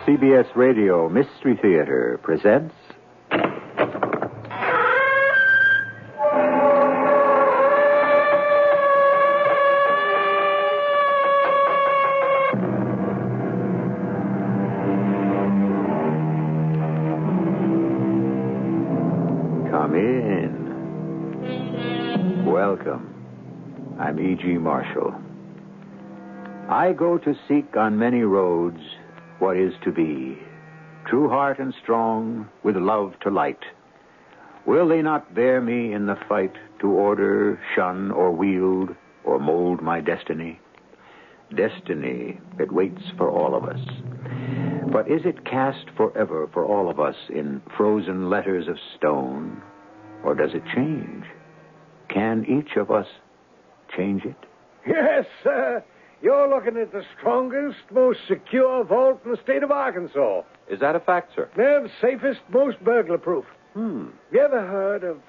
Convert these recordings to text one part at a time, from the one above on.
CBS Radio Mystery Theater presents... Come in. Welcome. I'm E.G. Marshall. I go to seek on many roads what is to be, true heart and strong, with love to light. Will they not bear me in the fight to order, shun, or wield, or mold my destiny? Destiny that waits for all of us. But is it cast forever for all of us in frozen letters of stone, or does it change? Can each of us change it? Yes, sir. You're looking at the strongest, most secure vault in the state of Arkansas. Is that a fact, sir? The safest, most burglar-proof. You ever heard of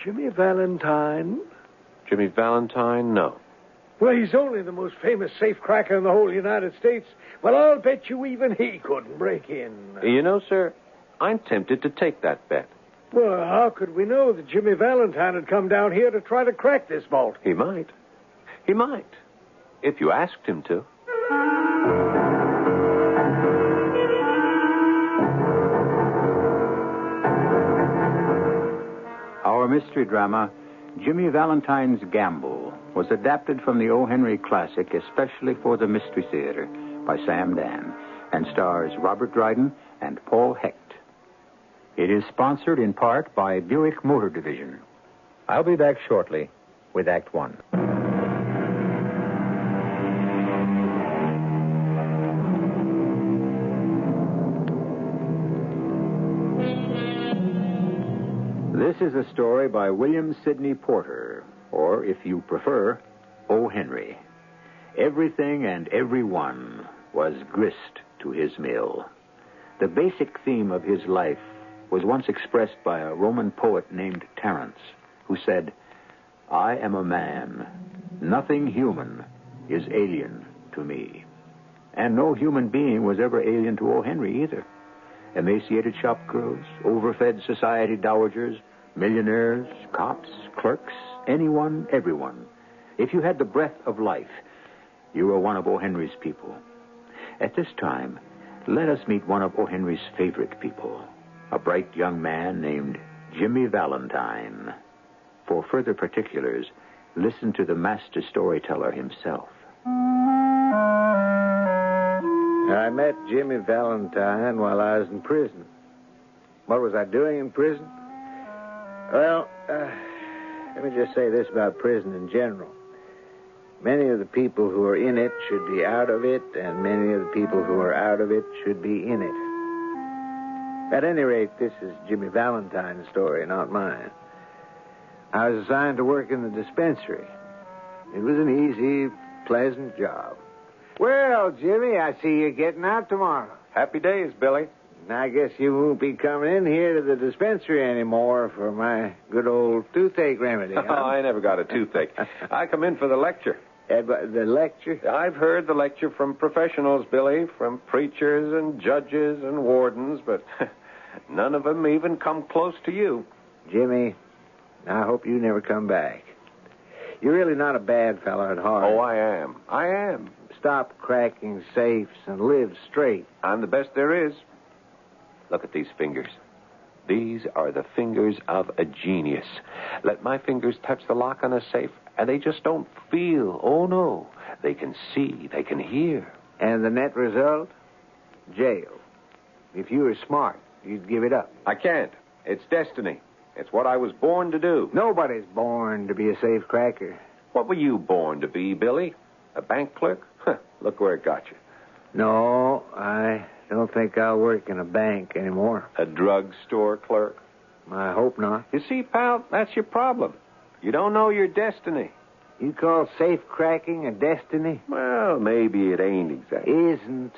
Jimmy Valentine? Jimmy Valentine? No. Well, he's only the most famous safecracker in the whole United States. Well, I'll bet you even he couldn't break in. You know, sir, I'm tempted to take that bet. Well, how could we know that Jimmy Valentine had come down here to try to crack this vault? He might. He might. If you asked him to. Our mystery drama, Jimmy Valentine's Gamble, was adapted from the O. Henry classic especially for the Mystery Theater by Sam Dan and stars Robert Dryden and Paul Hecht. It is sponsored in part by Buick Motor Division. I'll be back shortly with Act One. This is a story by William Sidney Porter, or, if you prefer, O. Henry. Everything and everyone was grist to his mill. The basic theme of his life was once expressed by a Roman poet named Terence, who said, "I am a man. Nothing human is alien to me." And no human being was ever alien to O. Henry either. Emaciated shop girls, overfed society dowagers, millionaires, cops, clerks, anyone, everyone. If you had the breath of life, you were one of O. Henry's people. At this time, let us meet one of O. Henry's favorite people, a bright young man named Jimmy Valentine. For further particulars, listen to the master storyteller himself. I met Jimmy Valentine while I was in prison. What was I doing in prison? Well, let me just say this about prison in general. Many of the people who are in it should be out of it, and many of the people who are out of it should be in it. At any rate, this is Jimmy Valentine's story, not mine. I was assigned to work in the dispensary. It was an easy, pleasant job. Well, Jimmy, I see you getting out tomorrow. Happy days, Billy. I guess you won't be coming in here to the dispensary anymore for my good old toothache remedy, huh? Oh, I never got a toothache. I come in for the lecture. The lecture? I've heard the lecture from professionals, Billy, from preachers and judges and wardens, but none of them even come close to you. Jimmy, I hope you never come back. You're really not a bad fellow at heart. Oh, I am. I am. Stop cracking safes and live straight. I'm the best there is. Look at these fingers. These are the fingers of a genius. Let my fingers touch the lock on a safe, and they just don't feel. Oh, no. They can see. They can hear. And the net result? Jail. If you were smart, you'd give it up. I can't. It's destiny. It's what I was born to do. Nobody's born to be a safe cracker. What were you born to be, Billy? A bank clerk? Look where it got you. No, I don't think I'll work in a bank anymore. A drugstore clerk? I hope not. You see, pal, that's your problem. You don't know your destiny. You call safe cracking a destiny? Well, maybe it ain't exactly. Isn't.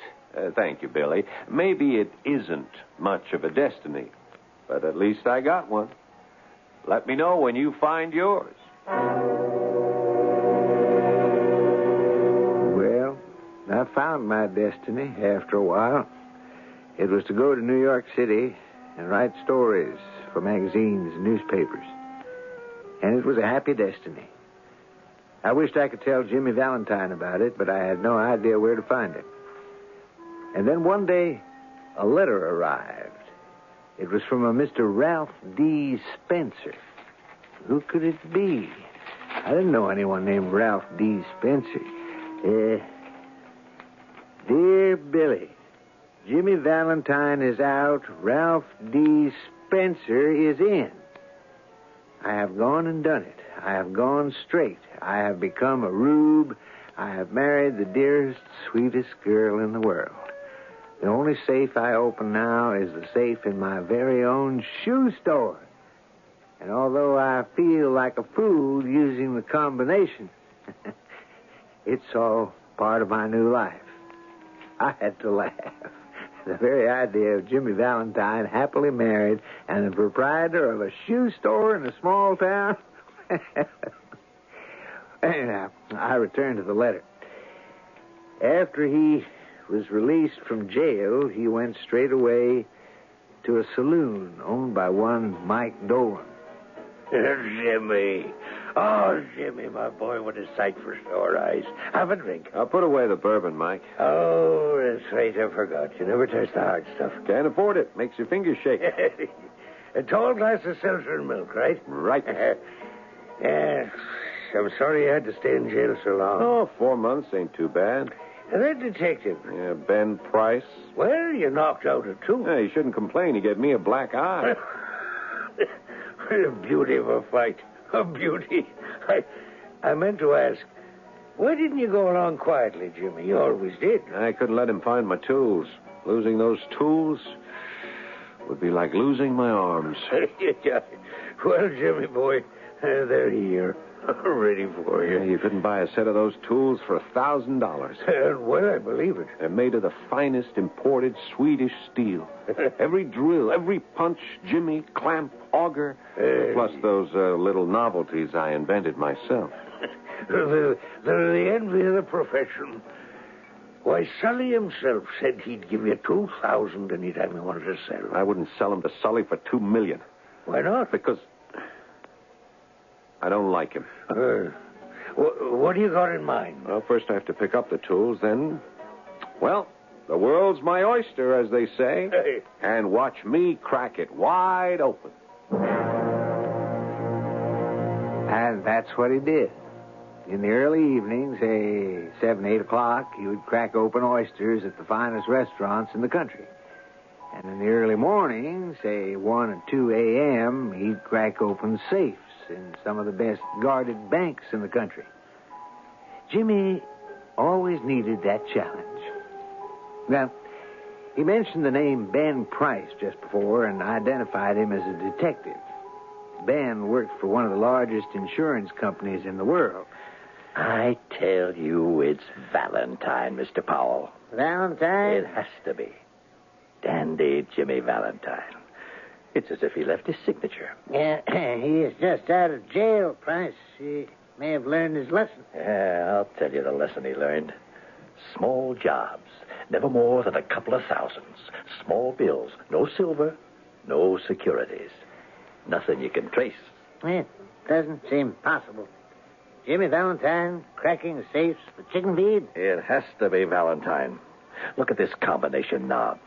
Thank you, Billy. Maybe it isn't much of a destiny, but at least I got one. Let me know when you find yours. Well, I found my destiny after a while. It was to go to New York City and write stories for magazines and newspapers. And it was a happy destiny. I wished I could tell Jimmy Valentine about it, but I had no idea where to find him. And then one day, a letter arrived. It was from a Mr. Ralph D. Spencer. Who could it be? I didn't know anyone named Ralph D. Spencer. Dear Billy, Jimmy Valentine is out. Ralph D. Spencer is in. I have gone and done it. I have gone straight. I have become a rube. I have married the dearest, sweetest girl in the world. The only safe I open now is the safe in my very own shoe store. And although I feel like a fool using the combination, it's all part of my new life. I had to laugh. The very idea of Jimmy Valentine happily married and the proprietor of a shoe store in a small town. Anyhow, I returned to the letter. After he was released from jail, he went straight away to a saloon owned by one Mike Dolan. Jimmy. Oh, Jimmy, my boy, what a sight for sore eyes. Have a drink. I'll put away the bourbon, Mike. Oh, that's right, I forgot. You never touch the hard stuff. Can't afford it. Makes your fingers shake. A tall glass of seltzer and milk, right? Right. Yes. I'm sorry you had to stay in jail so long. Oh, 4 months ain't too bad. And that detective. Yeah, Ben Price. Well, you knocked out a two. Yeah, you shouldn't complain. He gave me a black eye. What a beauty of a fight. A beauty. I meant to ask, why didn't you go along quietly, Jimmy? You always did. I couldn't let him find my tools. Losing those tools would be like losing my arms. Well, Jimmy boy, they're here. Ready for you. Yeah, you couldn't buy a set of those tools for $1,000. Well, I believe it. They're made of the finest imported Swedish steel. Every drill, every punch, jimmy, clamp, auger, plus those little novelties I invented myself. They're the envy of the profession. Why, Sully himself said he'd give you $2,000 anytime you wanted to sell. I wouldn't sell them to Sully for $2 million. Why not? Because I don't like him. What do you got in mind? Well, first I have to pick up the tools, then, well, the world's my oyster, as they say, and watch me crack it wide open. And that's what he did. In the early evenings, say 7, 8 o'clock, he would crack open oysters at the finest restaurants in the country. And in the early morning, say 1 and 2 a.m., he'd crack open safes in some of the best guarded banks in the country. Jimmy always needed that challenge. Now, he mentioned the name Ben Price just before and identified him as a detective. Ben worked for one of the largest insurance companies in the world. I tell you, it's Valentine, Mr. Powell. Valentine? It has to be. Dandy Jimmy Valentine. It's as if he left his signature. Yeah, he is just out of jail, Price. He may have learned his lesson. Yeah, I'll tell you the lesson he learned. Small jobs, never more than a couple of thousands. Small bills, no silver, no securities. Nothing you can trace. It doesn't seem possible. Jimmy Valentine cracking safes for chicken feed? It has to be Valentine. Look at this combination knob.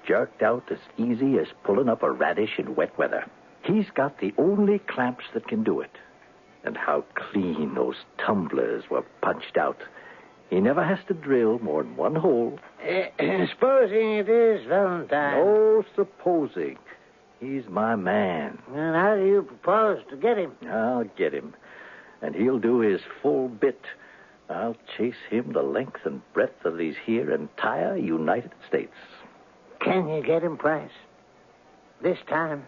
Jerked out as easy as pulling up a radish in wet weather. He's got the only clamps that can do it. And how clean those tumblers were punched out. He never has to drill more than one hole. Supposing it is Valentine. No supposing. He's my man. And how do you propose to get him? I'll get him. And he'll do his full bit. I'll chase him the length and breadth of these here entire United States. Can you get him, Price? This time,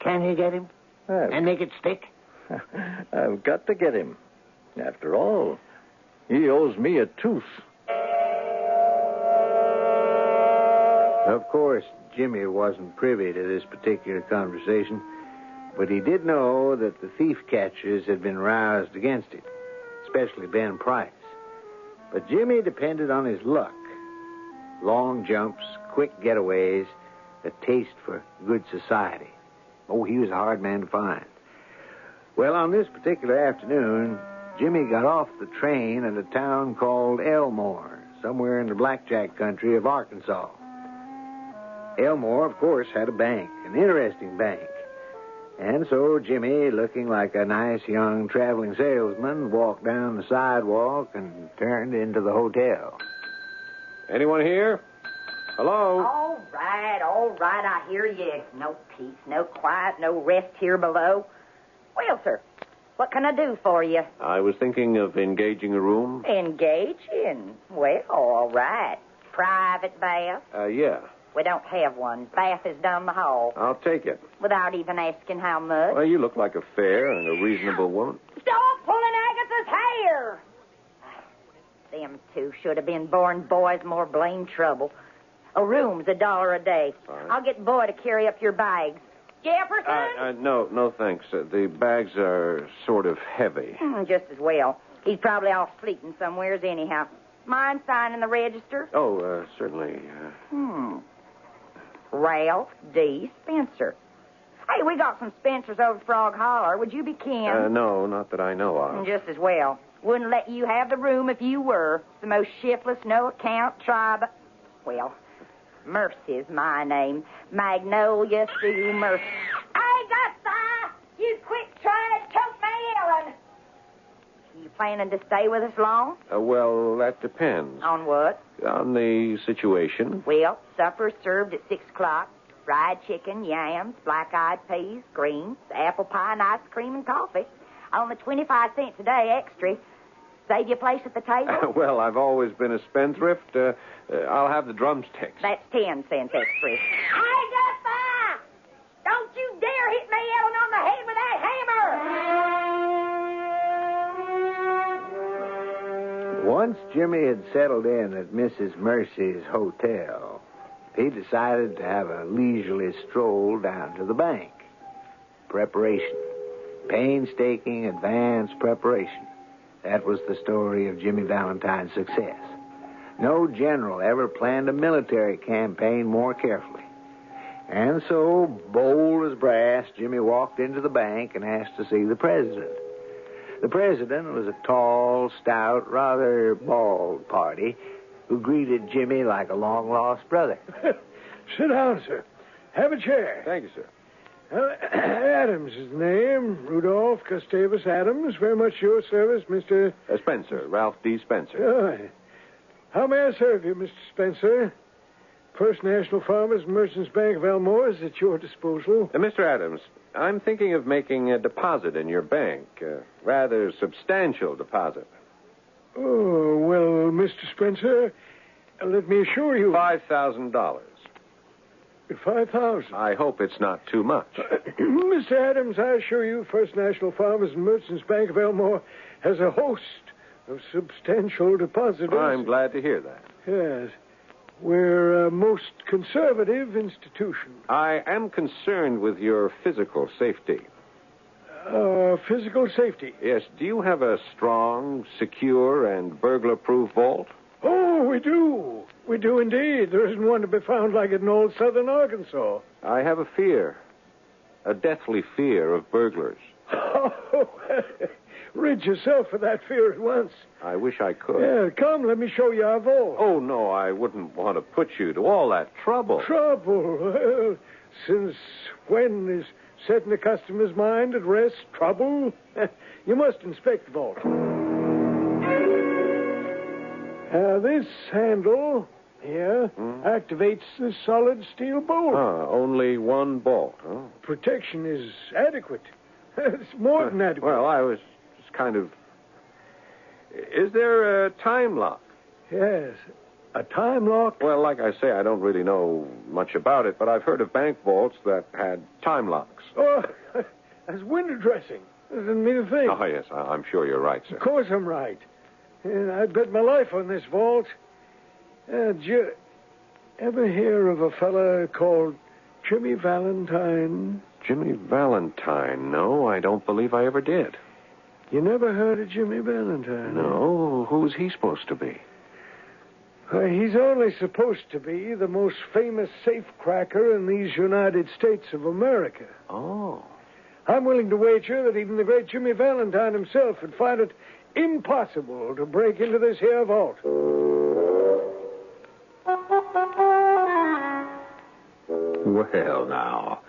can you get him? And make it stick? I've got to get him. After all, he owes me a tooth. Of course, Jimmy wasn't privy to this particular conversation, but he did know that the thief catchers had been roused against him, especially Ben Price. But Jimmy depended on his luck. Long jumps, quick getaways, a taste for good society. Oh, he was a hard man to find. Well, on this particular afternoon, Jimmy got off the train at a town called Elmore, somewhere in the blackjack country of Arkansas. Elmore, of course, had a bank, an interesting bank. And so Jimmy, looking like a nice young traveling salesman, walked down the sidewalk and turned into the hotel. Anyone here? Hello? All right, I hear you. No peace, no quiet, no rest here below. Well, sir, what can I do for you? I was thinking of engaging a room. Engage in? Well, all right. Private bath? Yeah. We don't have one. Bath is down the hall. I'll take it. Without even asking how much. Well, you look like a fair and a reasonable woman. Stop pulling Agatha's hair! Them two should have been born boys, more blamed trouble. A room's $1 a day. Fine. I'll get Boy to carry up your bags. Jefferson? No, thanks. The bags are sort of heavy. Just as well. He's probably off sleeping somewheres anyhow. Mind signing the register? Oh, certainly. Ralph D. Spencer. Hey, we got some Spencers over Frog Holler. Would you be kin? No, not that I know of. Just as well. Wouldn't let you have the room if you were. It's the most shiftless, no-account tribe. Well, Mercy's my name. Magnolia Sue Mercy. Agatha! You quit trying to choke my Ellen! You planning to stay with us long? Well, that depends. On what? On the situation. Well, supper's served at 6 o'clock. Fried chicken, yams, black-eyed peas, greens, apple pie, and ice cream and coffee. Only 25 cents a day extra. Save you a place at the table? Well, I've always been a spendthrift. I'll have the drumsticks. That's 10 cents extra. Agatha! Don't you dare hit me, Ellen, on the head with that hammer! Once Jimmy had settled in at Mrs. Mercy's hotel, he decided to have a leisurely stroll down to the bank. Preparation. Painstaking, advanced preparation. That was the story of Jimmy Valentine's success. No general ever planned a military campaign more carefully. And so, bold as brass, Jimmy walked into the bank and asked to see the president. The president was a tall, stout, rather bald party who greeted Jimmy like a long-lost brother. Sit down, sir. Have a chair. Thank you, sir. Adams is the name. Rudolph Gustavus Adams. Very much your service, Mr. Spencer, Ralph D. Spencer. How may I serve you, Mr. Spencer? First National Farmers and Merchants Bank of Elmore is at your disposal. Mr. Adams, I'm thinking of making a deposit in your bank. A rather substantial deposit. Oh, well, Mr. Spencer, let me assure you... $5,000. 5,000. I hope it's not too much. Mr. Adams, I assure you, First National Farmers and Merchants Bank of Elmore has a host of substantial depositors. I'm glad to hear that. Yes. We're a most conservative institution. I am concerned with your physical safety. Physical safety? Yes. Do you have a strong, secure, and burglar-proof vault? Oh, we do. We do indeed. There isn't one to be found like it in old southern Arkansas. I have a fear. A deathly fear of burglars. Oh, rid yourself of that fear at once. I wish I could. Yeah, come, let me show you our vault. Oh, no, I wouldn't want to put you to all that trouble. Trouble? Well, since when is setting a customer's mind at rest trouble? You must inspect the vault. This handle here activates the solid steel bolt. Only one bolt, huh? Protection is adequate. It's more than adequate. Well, I was just kind of... Is there a time lock? Yes. A time lock? Well, like I say, I don't really know much about it, but I've heard of bank vaults that had time locks. Oh, that's window dressing. Doesn't mean a thing. Oh, yes, I'm sure you're right, sir. Of course I'm right. And I'd bet my life on this vault. Did you ever hear of a fella called Jimmy Valentine? Jimmy Valentine? No, I don't believe I ever did. You never heard of Jimmy Valentine? No, who's he supposed to be? He's only supposed to be the most famous safecracker in these United States of America. Oh. I'm willing to wager that even the great Jimmy Valentine himself would find it impossible to break into this here vault. Well, now,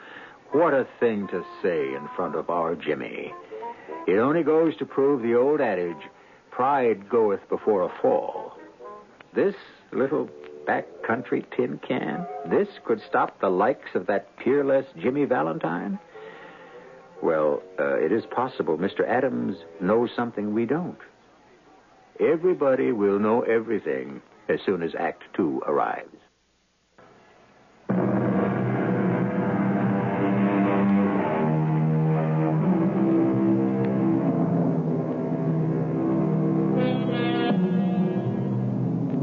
what a thing to say in front of our Jimmy. It only goes to prove the old adage, pride goeth before a fall. This little backcountry tin can, this could stop the likes of that peerless Jimmy Valentine? Well, it is possible Mr. Adams knows something we don't. Everybody will know everything as soon as Act 2 arrives.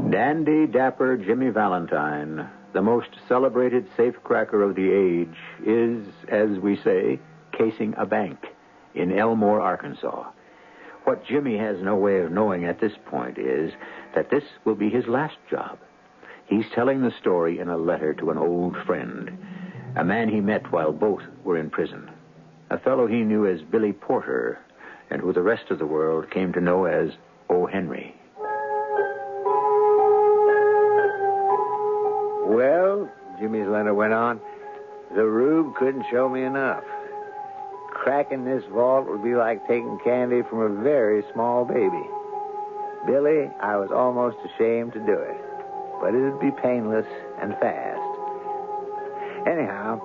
Dandy dapper Jimmy Valentine, the most celebrated safecracker of the age, is, as we say, casing a bank in Elmore, Arkansas. What Jimmy has no way of knowing at this point is that this will be his last job. He's telling the story in a letter to an old friend, a man he met while both were in prison, a fellow he knew as Billy Porter, and who the rest of the world came to know as O. Henry. Well, Jimmy's letter went on, the rube couldn't show me enough. Cracking this vault would be like taking candy from a very small baby. Billy, I was almost ashamed to do it, but it'd be painless and fast. Anyhow,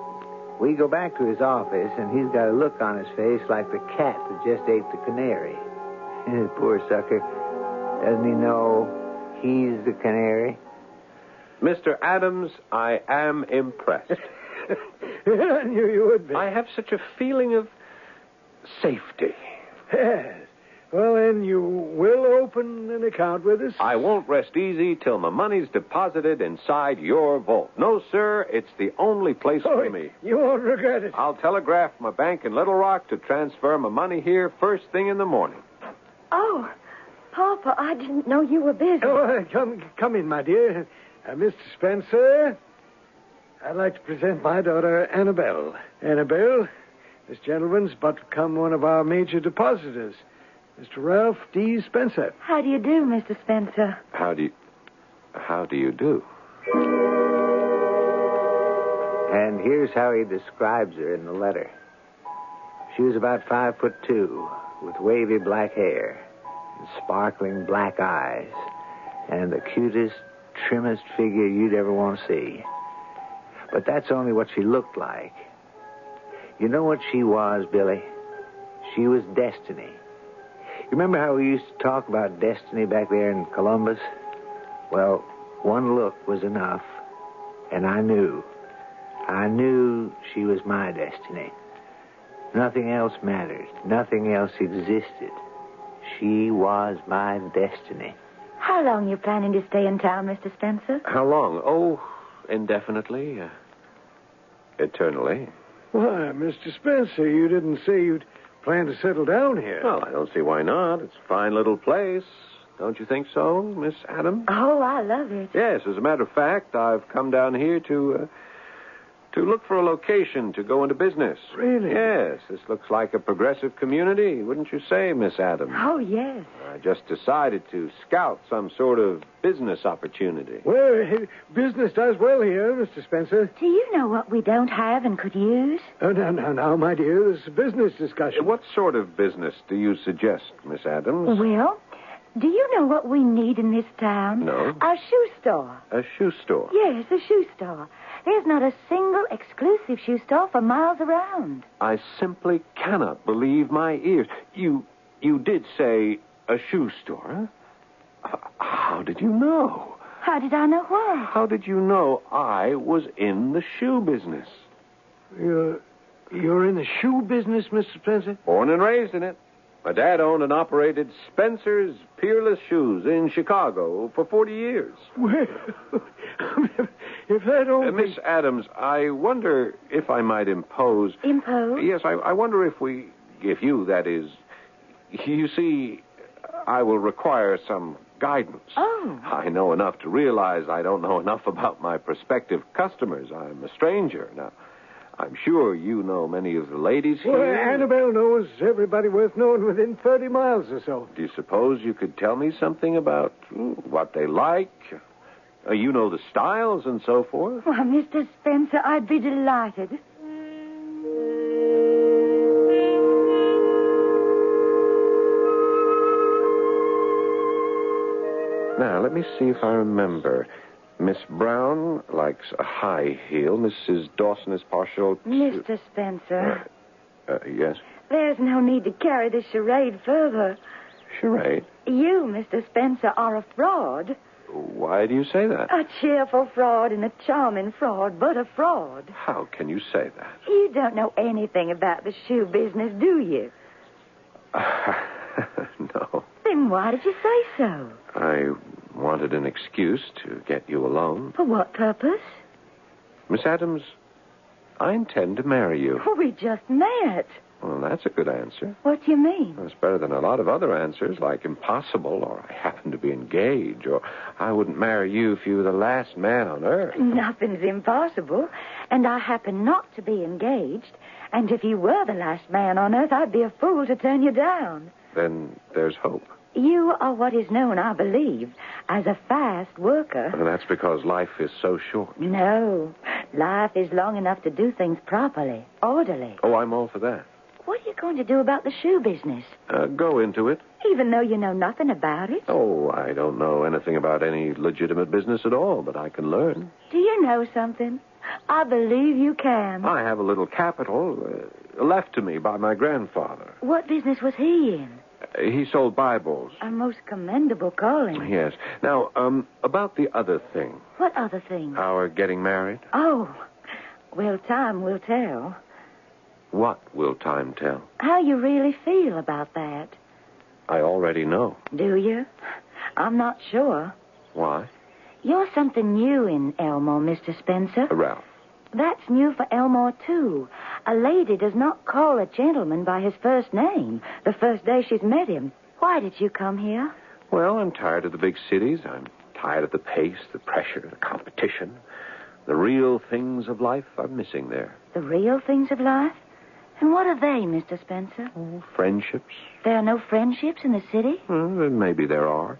we go back to his office, and he's got a look on his face like the cat that just ate the canary. Poor sucker. Doesn't he know he's the canary? Mr. Adams, I am impressed. I knew you would be. I have such a feeling of safety. Yes. Well, then, you will open an account with us? I won't rest easy till my money's deposited inside your vault. No, sir, it's the only place for me. You won't regret it. I'll telegraph my bank in Little Rock to transfer my money here first thing in the morning. Oh, Papa, I didn't know you were busy. Oh, come in, my dear. Mr. Spencer, I'd like to present my daughter, Annabelle. Annabelle, this gentleman's but become one of our major depositors, Mr. Ralph D. Spencer. How do you do, Mr. Spencer? How do you do? And here's how he describes her in the letter. She was about 5'2", with wavy black hair, and sparkling black eyes, and the cutest, trimmest figure you'd ever want to see. But that's only what she looked like. You know what she was, Billy? She was destiny. You remember how we used to talk about destiny back there in Columbus? Well, one look was enough, and I knew she was my destiny. Nothing else mattered. Nothing else existed. She was my destiny. How long are you planning to stay in town, Mr. Spencer? How long? Oh, indefinitely. Eternally. Why, Mr. Spencer, you didn't say you'd plan to settle down here. Well, I don't see why not. It's a fine little place. Don't you think so, Miss Adams? Oh, I love it. Yes, as a matter of fact, I've come down here to look for a location to go into business. Really? Yes, this looks like a progressive community, wouldn't you say, Miss Adams? Oh, yes. I just decided to scout some sort of business opportunity. Well, business does well here, Mr. Spencer. Do you know what we don't have and could use? Oh, now, my dear, this is a business discussion. What sort of business do you suggest, Miss Adams? Well, do you know what we need in this town? No. A shoe store. A shoe store? Yes, a shoe store. There's not a single exclusive shoe store for miles around. I simply cannot believe my ears. You did say a shoe store, huh? How did you know? How did I know what? How did you know I was in the shoe business? You're in the shoe business, Mr. Spencer? Born and raised in it. My dad owned and operated Spencer's Peerless Shoes in Chicago for 40 years. Well, if that only... Miss Adams, I wonder if I might impose... Impose? Yes, I wonder if you, that is... You see, I will require some guidance. Oh. I know enough to realize I don't know enough about my prospective customers. I'm a stranger. Now, I'm sure you know many of the ladies here. Well, Annabelle knows everybody worth knowing within 30 miles or so. Do you suppose you could tell me something about what they like? You know the styles and so forth? Well, Mr. Spencer, I'd be delighted. Now, let me see if I remember. Miss Brown likes a high heel. Mrs. Dawson is partial to... Mr. Spencer, Yes? there's no need to carry this charade further. Charade? You, Mr. Spencer, are a fraud. Why do you say that? A cheerful fraud and a charming fraud, but a fraud. How can you say that? You don't know anything about the shoe business, do you? No. Then why did you say so? I wanted an excuse to get you alone. For what purpose? Miss Adams, I intend to marry you. Oh, we just met. Well, that's a good answer. What do you mean? It's better than a lot of other answers, like impossible, or I happen to be engaged, or I wouldn't marry you if you were the last man on earth. Nothing's impossible, and I happen not to be engaged. And if you were the last man on earth, I'd be a fool to turn you down. Then there's hope. You are what is known, I believe, as a fast worker. And that's because life is so short. No. Life is long enough to do things properly, orderly. Oh, I'm all for that. What are you going to do about the shoe business? Go into it. Even though you know nothing about it? Oh, I don't know anything about any legitimate business at all, but I can learn. Do you know something? I believe you can. I have a little capital left to me by my grandfather. What business was he in? He sold Bibles. A most commendable calling. Yes. Now, about the other thing. What other thing? Our getting married. Oh, well, time will tell. What will time tell? How you really feel about that. I already know. Do you? I'm not sure. Why? You're something new in Elmore, Mr. Spencer. Ralph. That's new for Elmore, too. A lady does not call a gentleman by his first name the first day she's met him. Why did you come here? Well, I'm tired of the big cities. I'm tired of the pace, the pressure, the competition. The real things of life I'm missing there. The real things of life? And what are they, Mr. Spencer? Oh, friendships. There are no friendships in the city? Well, then maybe there are.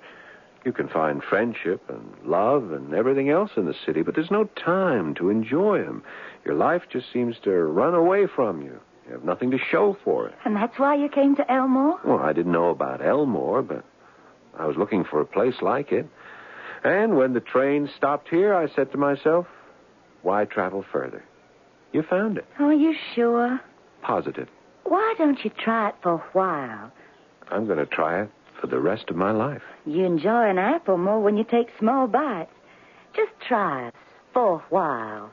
You can find friendship and love and everything else in the city, but there's no time to enjoy them. Your life just seems to run away from you. You have nothing to show for it. And that's why you came to Elmore? Well, I didn't know about Elmore, but I was looking for a place like it. And when the train stopped here, I said to myself, why travel further? You found it. Oh, are you sure? Positive. Why don't you try it for a while? I'm going to try it for the rest of my life. You enjoy an apple more when you take small bites. Just try it for a while.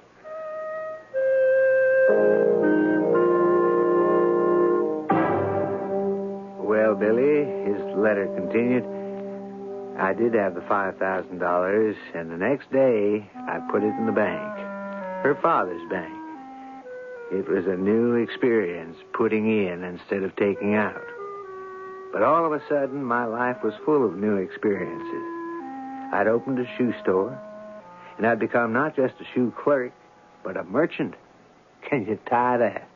Well, Billy, his letter continued, I did have the $5,000, and the next day I put it in the bank. Her father's bank. It was a new experience, putting in instead of taking out. But all of a sudden, my life was full of new experiences. I'd opened a shoe store, and I'd become not just a shoe clerk, but a merchant. Can you tie that?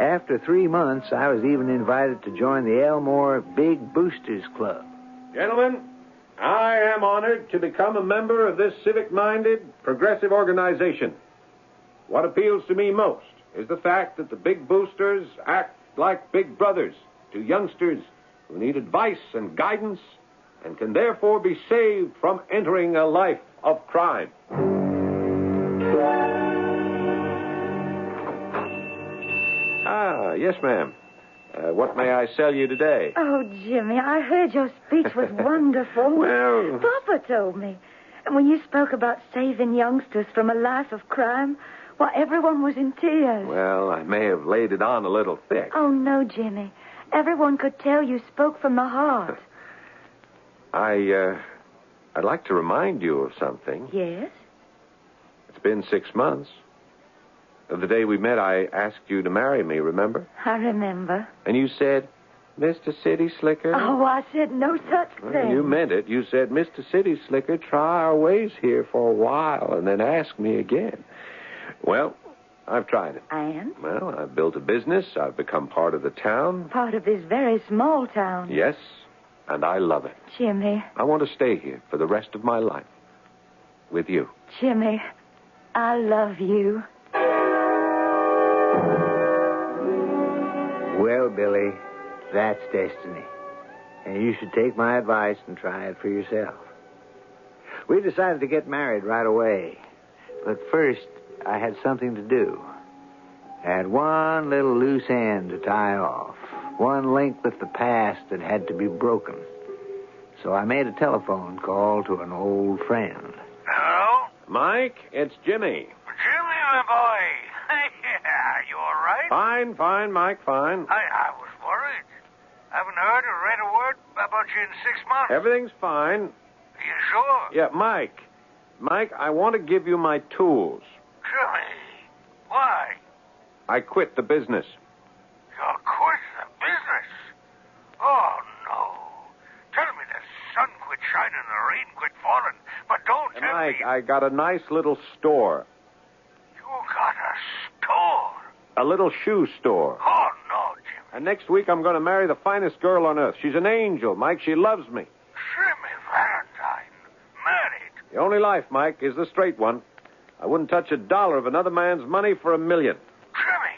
After 3 months, I was even invited to join the Elmore Big Boosters Club. Gentlemen, I am honored to become a member of this civic-minded, progressive organization. What appeals to me most is the fact that the Big Boosters act like big brothers to youngsters who need advice and guidance and can therefore be saved from entering a life of crime. Ah, yes, ma'am. What may I sell you today? Oh, Jimmy, I heard your speech was wonderful. Well... Papa told me. And when you spoke about saving youngsters from a life of crime, well, everyone was in tears. Well, I may have laid it on a little thick. Oh, no, Jimmy. Everyone could tell you spoke from the heart. I'd like to remind you of something. Yes? It's been 6 months. The day we met, I asked you to marry me, remember? I remember. And you said, Mr. City Slicker. Oh, I said no such thing. Well, you meant it. You said, Mr. City Slicker, try our ways here for a while and then ask me again. Well, I've tried it. And? Well, I've built a business. I've become part of the town. Part of this very small town. Yes, and I love it. Jimmy. I want to stay here for the rest of my life. With you. Jimmy, I love you. Well, Billy, that's destiny. And you should take my advice and try it for yourself. We decided to get married right away. But first, I had something to do. I had one little loose end to tie off. One link with the past that had to be broken. So I made a telephone call to an old friend. Hello? Mike, it's Jimmy. Jimmy, my boy. Yeah, you all right? Fine, Mike, fine. I was worried. Haven't heard or read a word about you in 6 months. Everything's fine. Are you sure? Yeah, Mike, I want to give you my tools. Jimmy, why? I quit the business. You quit the business? Oh, no. Tell me the sun quit shining and the rain quit falling, but don't Hey, tell Mike, me... I got a nice little store. You got a store? A little shoe store. Oh, no, Jimmy. And next week I'm going to marry the finest girl on earth. She's an angel, Mike. She loves me. Jimmy Valentine, married? The only life, Mike, is the straight one. I wouldn't touch a dollar of another man's money for $1 million. Jimmy,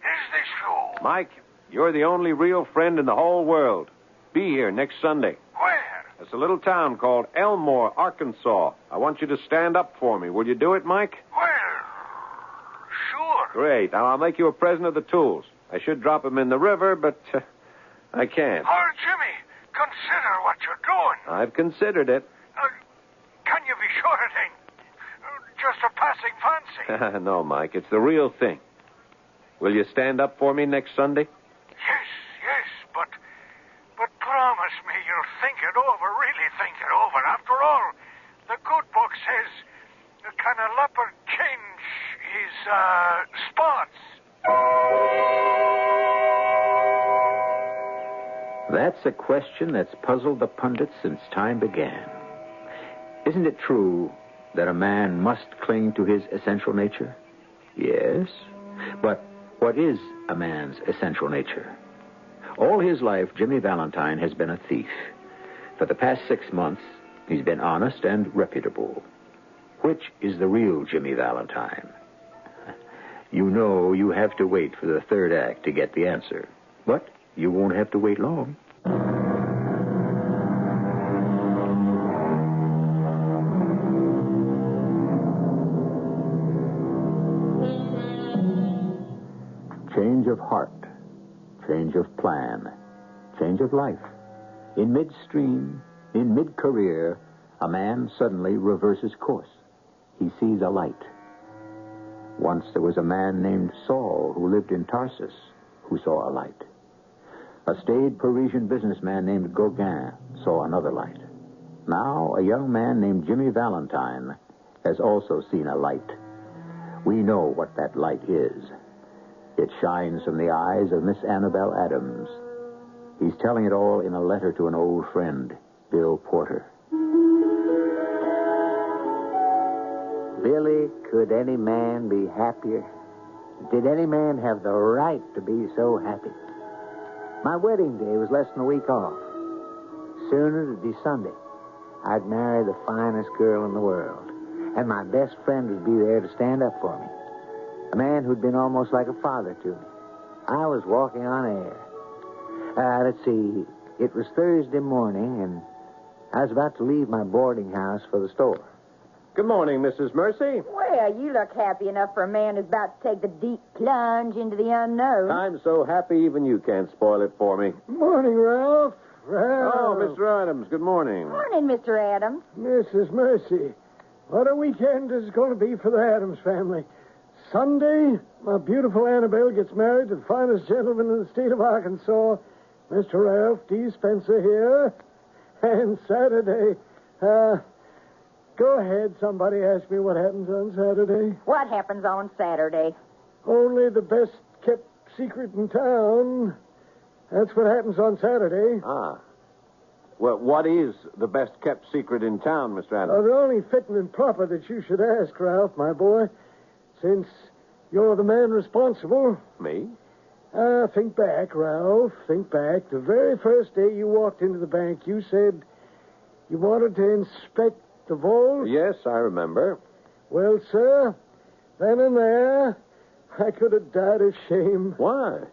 is this you? Mike, you're the only real friend in the whole world. Be here next Sunday. Where? It's a little town called Elmore, Arkansas. I want you to stand up for me. Will you do it, Mike? Well, sure. Great. Now, I'll make you a present of the tools. I should drop them in the river, but I can't. Oh, Jimmy, consider what you're doing. I've considered it. Can you be sure it ain't just a passing fancy? No, Mike, it's the real thing. Will you stand up for me next Sunday? Yes, but promise me you'll think it over, really think it over. After all, the good book says, can a leopard change his spots? That's a question that's puzzled the pundits since time began. Isn't it true that a man must cling to his essential nature? Yes. But what is a man's essential nature? All his life, Jimmy Valentine has been a thief. For the past 6 months, he's been honest and reputable. Which is the real Jimmy Valentine? You know you have to wait for the third act to get the answer. But you won't have to wait long. Change of heart, change of plan, change of life. In midstream, in mid-career, a man suddenly reverses course. He sees a light. Once there was a man named Saul who lived in Tarsus who saw a light. A staid Parisian businessman named Gauguin saw another light. Now a young man named Jimmy Valentine has also seen a light. We know what that light is. It shines from the eyes of Miss Annabelle Adams. He's telling it all in a letter to an old friend, Bill Porter. Billy, could any man be happier? Did any man have the right to be so happy? My wedding day was less than a week off. Soon it'd be Sunday. I'd marry the finest girl in the world. And my best friend would be there to stand up for me. A man who'd been almost like a father to me. I was walking on air. Let's see. It was Thursday morning, and I was about to leave my boarding house for the store. Good morning, Mrs. Mercy. Well, you look happy enough for a man who's about to take the deep plunge into the unknown. I'm so happy even you can't spoil it for me. Morning, Ralph. Oh, Mr. Adams, good morning. Morning, Mr. Adams. Mrs. Mercy, what a weekend is going to be for the Adams family. Sunday, my beautiful Annabelle gets married to the finest gentleman in the state of Arkansas, Mr. Ralph D. Spencer here. And Saturday, go ahead, somebody ask me what happens on Saturday. What happens on Saturday? Only the best kept secret in town. That's what happens on Saturday. Ah. Well, what is the best-kept secret in town, Mr. Adams? Well, only fitting and proper that you should ask, Ralph, my boy, since you're the man responsible. Me? Think back, Ralph. Think back. The very first day you walked into the bank, you said you wanted to inspect the vault. Yes, I remember. Well, sir, then and there, I could have died of shame. Why?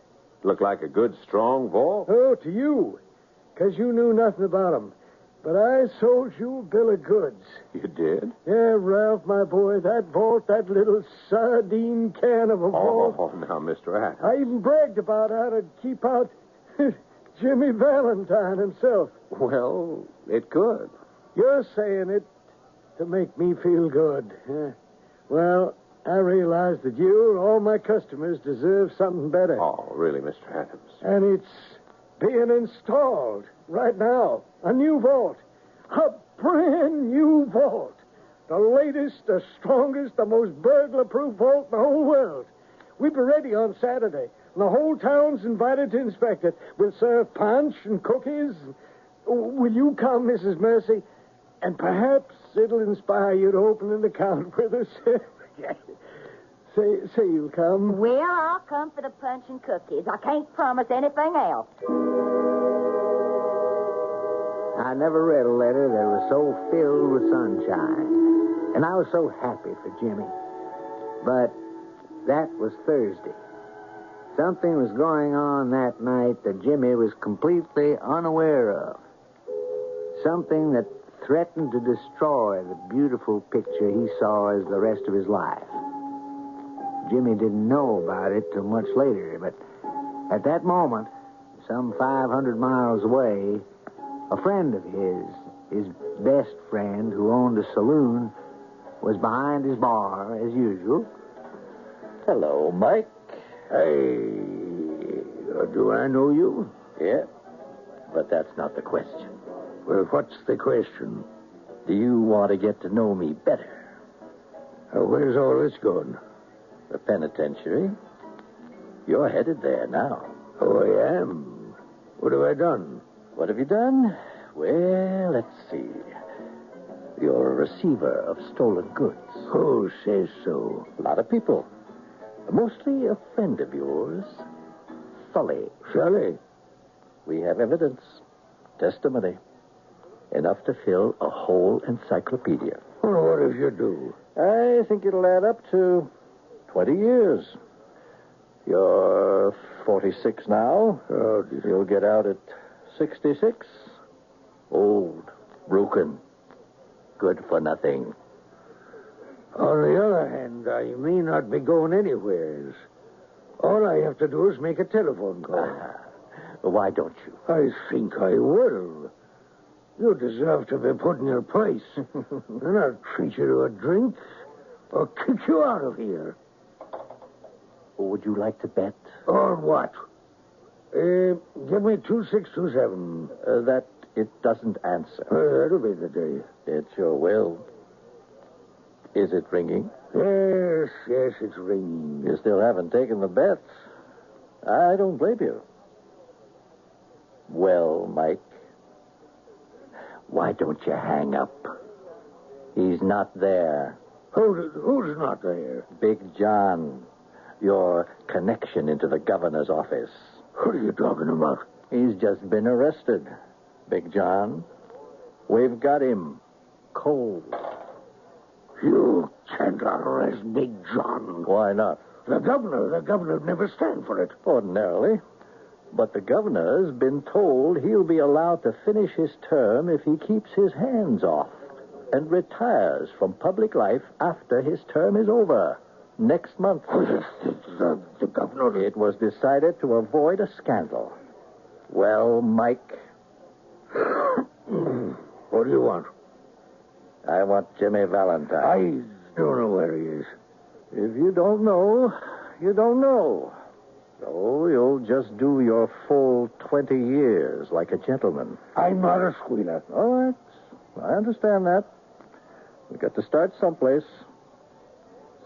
Looked like a good, strong vault. Oh, to you, because you knew nothing about 'em. But I sold you a bill of goods. You did? Yeah, Ralph, my boy, that vault, that little sardine can of a vault. Oh, now, Mr. Adams. I even bragged about how to keep out Jimmy Valentine himself. Well, it could. You're saying it to make me feel good. Well, I realize that you and all my customers deserve something better. Oh, really, Mr. Adams? And it's being installed right now. A new vault. A brand new vault. The latest, the strongest, the most burglar-proof vault in the whole world. We'll be ready on Saturday. And the whole town's invited to inspect it. We'll serve punch and cookies. Will you come, Mrs. Mercy? And perhaps it'll inspire you to open an account with us. Say you'll come. Well, I'll come for the punch and cookies. I can't promise anything else. I never read a letter that was so filled with sunshine. And I was so happy for Jimmy. But that was Thursday. Something was going on that night that Jimmy was completely unaware of. Something that threatened to destroy the beautiful picture he saw as the rest of his life. Jimmy didn't know about it till much later, but at that moment, some 500 miles away, a friend of his best friend who owned a saloon, was behind his bar as usual. Hello, Mike. Hey, do I know you? Yeah, but that's not the question. Well, what's the question? Do you want to get to know me better? Where's all this going? The penitentiary. You're headed there now. Oh, I am. What have I done? What have you done? Well, let's see. You're a receiver of stolen goods. Who says so? A lot of people. Mostly a friend of yours, Sully. Sully? We have evidence. Testimony. Enough to fill a whole encyclopedia. Well, what if you do? I think it'll add up to 20 years. You're 46 now. Oh, dear. You'll get out at 66. Old, broken, good for nothing. On the other hand, I may not be going anywhere. All I have to do is make a telephone call. Why don't you? I think I will. You deserve to be put in your place. And I'll treat you to a drink or kick you out of here. Would you like to bet? On what? Give me 2627. That it doesn't answer. That'll be the day. It sure will. Is it ringing? Yes, it's ringing. You still haven't taken the bet. I don't blame you. Well, Mike, why don't you hang up? He's not there. Who's not there? Big John, your connection into the governor's office. What are you talking about? He's just been arrested. Big John. We've got him. Cold. You can't arrest Big John. Why not? The governor would never stand for it. Ordinarily. But the governor's been told he'll be allowed to finish his term if he keeps his hands off and retires from public life after his term is over. Next month. The governor... It was decided to avoid a scandal. Well, Mike... What do you want? I want Jimmy Valentine. I don't know where he is. If you don't know, you don't know. So you'll just do your full 20 years like a gentleman. I'm not a squealer. All right. I understand that. We've got to start someplace.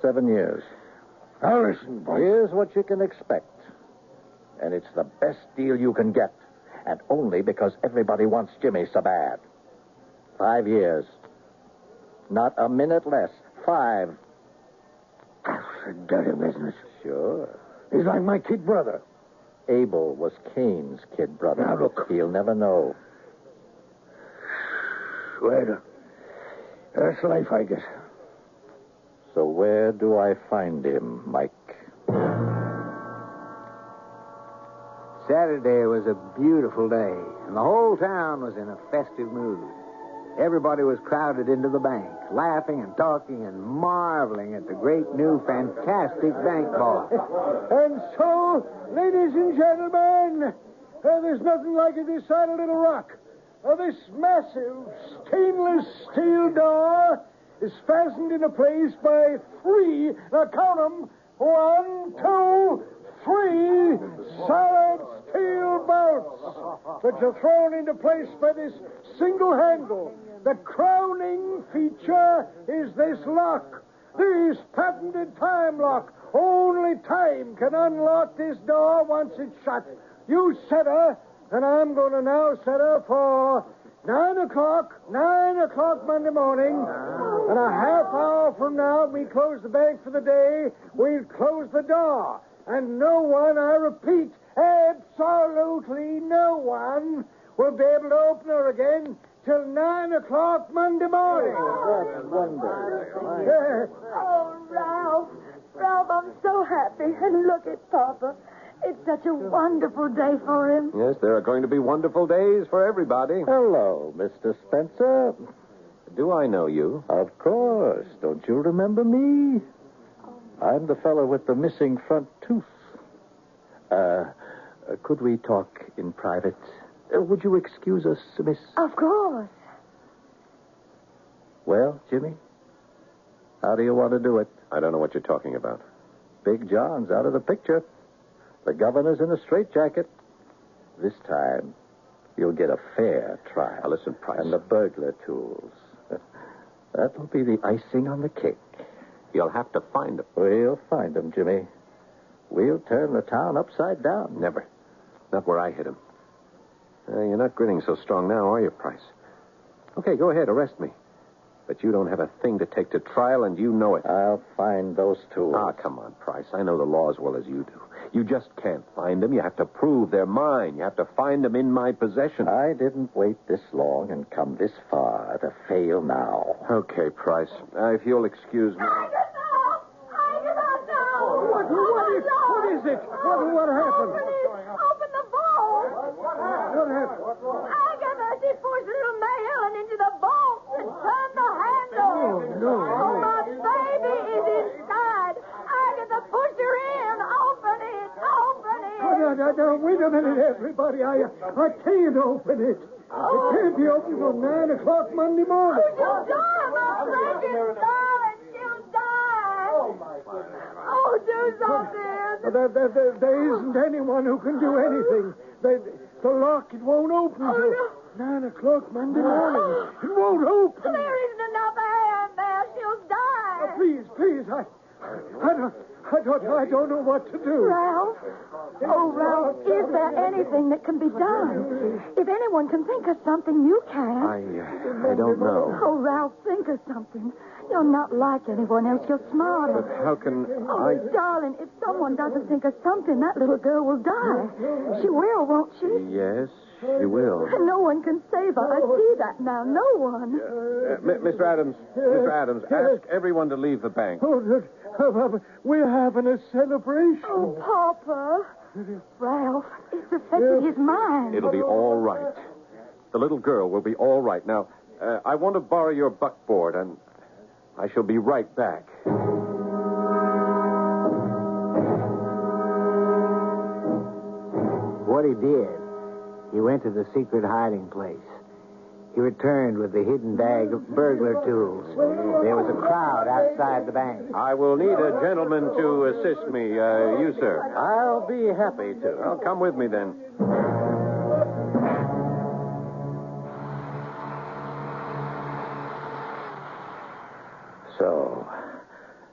7 years. Now listen, boy. Here's what you can expect. And it's the best deal you can get. And only because everybody wants Jimmy so bad. 5 years. Not a minute less. 5. That's a dirty business. Sure. He's like my kid brother. Abel was Cain's kid brother. Now, look. He'll never know. Well, that's life, I guess. So where do I find him, Mike? Saturday was a beautiful day, and the whole town was in a festive mood. Everybody was crowded into the bank, laughing and talking and marveling at the great new fantastic bank vault. And so, ladies and gentlemen, there's nothing like it this side of Little Rock. This massive stainless steel door is fastened into place by 3, now count them, 1, 2, 3 solid steel bolts, which are thrown into place by this single handle. The crowning feature is this lock, this patented time lock. Only time can unlock this door once it's shut. You set her, and I'm going to now set her for 9 o'clock Monday morning. And a half hour from now, we close the bank for the day. We'll close the door. And no one, I repeat, absolutely no one will be able to open her again till 9 o'clock Monday morning. That's wonderful. Oh, Ralph. Ralph, I'm so happy. And look at Papa. It's such a wonderful day for him. Yes, there are going to be wonderful days for everybody. Hello, Mr. Spencer. Do I know you? Of course. Don't you remember me? I'm the fellow with the missing front tooth. Could we talk in private? Would you excuse us, Miss? Of course. Well, Jimmy, how do you want to do it? I don't know what you're talking about. Big John's out of the picture. The governor's in a straitjacket. This time, you'll get a fair trial. Now, listen, Price. And the burglar tools. That'll be the icing on the cake. You'll have to find them. We'll find them, Jimmy. We'll turn the town upside down. Never. Not where I hit him. You're not grinning so strong now, are you, Price? Okay, go ahead, arrest me. But you don't have a thing to take to trial, and you know it. I'll find those tools. Ah, come on, Price. I know the law as well as you do. You just can't find them. You have to prove they're mine. You have to find them in my possession. I didn't wait this long and come this far to fail now. Okay, Price. If you'll excuse me. What is it? What happened? Open the vault. What happened? Agatha, she pushed through mail and into the vault and turned the handle. Oh, no. Oh, my baby is inside. Agatha pushed her in. Open it. Open it. No, wait a minute, everybody. I can't open it. It can't be open till 9 o'clock Monday morning. Oh, she'll die, my precious darling. She'll die. Oh, do something. There isn't anyone who can do anything. The lock, it won't open till 9 o'clock Monday morning. It won't open. There isn't enough air in there. She'll die. Please, I don't know what to do. Ralph? Oh, Ralph, is there anything that can be done? If anyone can think of something, you can. I don't know. Oh, Ralph, think of something. You're not like anyone else. You're smarter. But how can Oh, darling, if someone doesn't think of something, that little girl will die. She will, won't she? Yes, she will. And no one can save her. I see that now. No one. Mr. Adams, ask everyone to leave the bank. We're having a celebration. Oh, Papa. Ralph, it's affected his mind. It'll be all right. The little girl will be all right. Now, I want to borrow your buckboard, and I shall be right back. What he did, he went to the secret hiding place. He returned with the hidden bag of burglar tools. There was a crowd outside the bank. I will need a gentleman to assist me. You, sir. I'll be happy to. Well, come with me, then. So,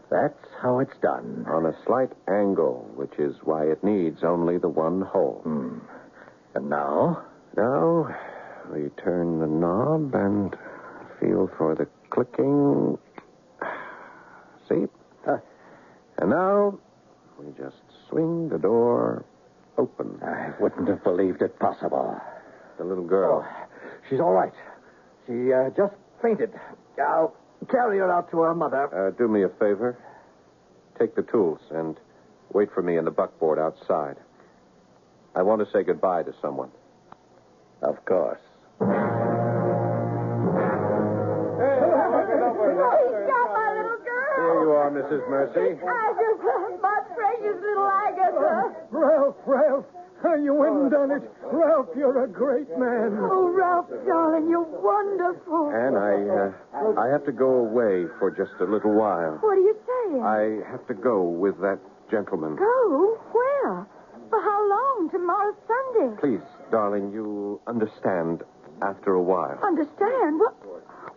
that's how it it's done. On a slight angle, which is why it needs only the one hole. And now? Now, we turn the knob and feel for the clicking. See? And now, we just swing the door open. I wouldn't have believed it possible. The little girl. She's all right. She just fainted. I'll carry her out to her mother. Do me a favor. Take the tools and wait for me in the buckboard outside. I want to say goodbye to someone. Of course. He's got my little girl. Here you are, Mrs. Mercy. I just love my precious little Agatha. Ralph, you went and done it. Ralph, you're a great man. Oh, Ralph, darling, you're wonderful. And I have to go away for just a little while. What are you saying? I have to go with that gentleman. Go? Where? For how long? Tomorrow's Sunday. Please, darling, you'll understand after a while. Understand?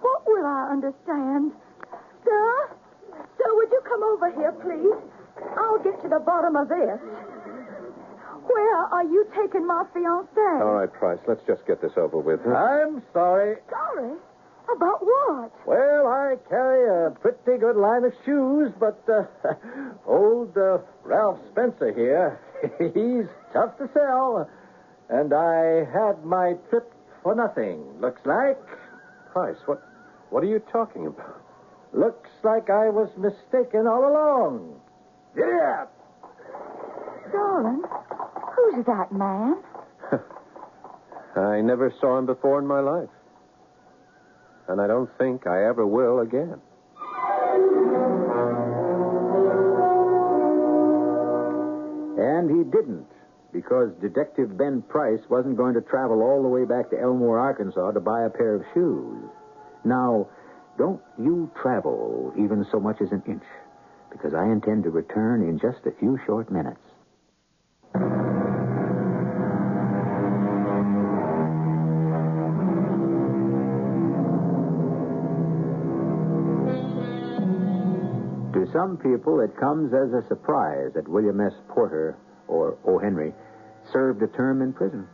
What will I understand? Sir, would you come over here, please? I'll get to the bottom of this. Where are you taking my fiancé? All right, Price, let's just get this over with. I'm sorry. Sorry? About what? Well, I carry a pretty good line of shoes, but old Ralph Spencer here, he's tough to sell. And I had my trip for nothing, looks like. Price, what are you talking about? Looks like I was mistaken all along. Yeah. Darling, who's that man? I never saw him before in my life. And I don't think I ever will again. And he didn't, because Detective Ben Price wasn't going to travel all the way back to Elmore, Arkansas to buy a pair of shoes. Now, don't you travel even so much as an inch, because I intend to return in just a few short minutes. To some people, it comes as a surprise that William S. Porter, or O. Henry, served a term in prison.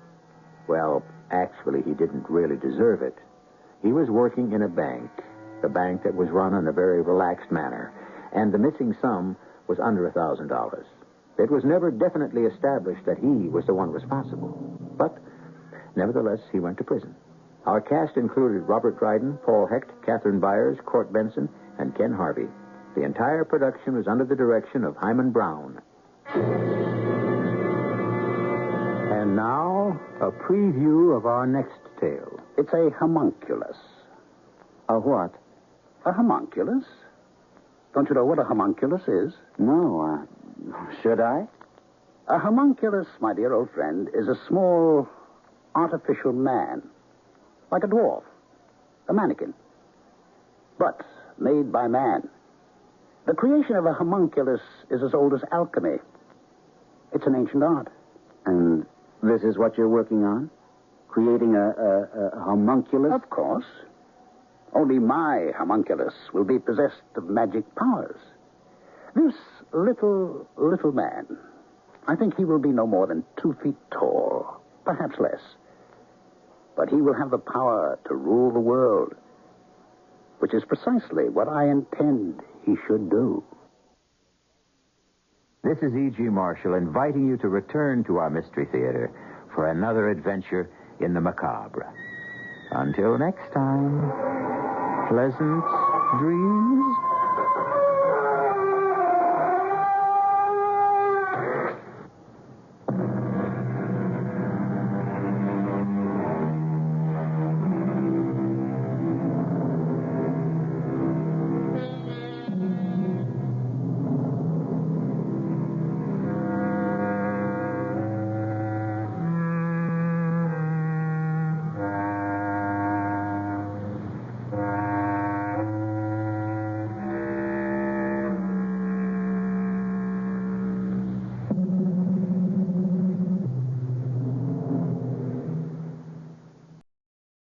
Well, actually, he didn't really deserve it. He was working in a bank that was run in a very relaxed manner, and the missing sum was under $1,000. It was never definitely established that he was the one responsible. But, nevertheless, he went to prison. Our cast included Robert Dryden, Paul Hecht, Catherine Byers, Court Benson, and Ken Harvey. The entire production was under the direction of Himan Brown. And now, a preview of our next tale. It's a homunculus. A what? A homunculus? Don't you know what a homunculus is? No, should I? A homunculus, my dear old friend, is a small artificial man. Like a dwarf. A mannequin. But made by man. The creation of a homunculus is as old as alchemy. It's an ancient art. And this is what you're working on? Creating a homunculus? Of course. Only my homunculus will be possessed of magic powers. This little man, I think he will be no more than 2 feet tall, perhaps less. But he will have the power to rule the world, which is precisely what I intend he should do. This is E.G. Marshall inviting you to return to our Mystery Theater for another adventure in the macabre. Until next time, pleasant dreams.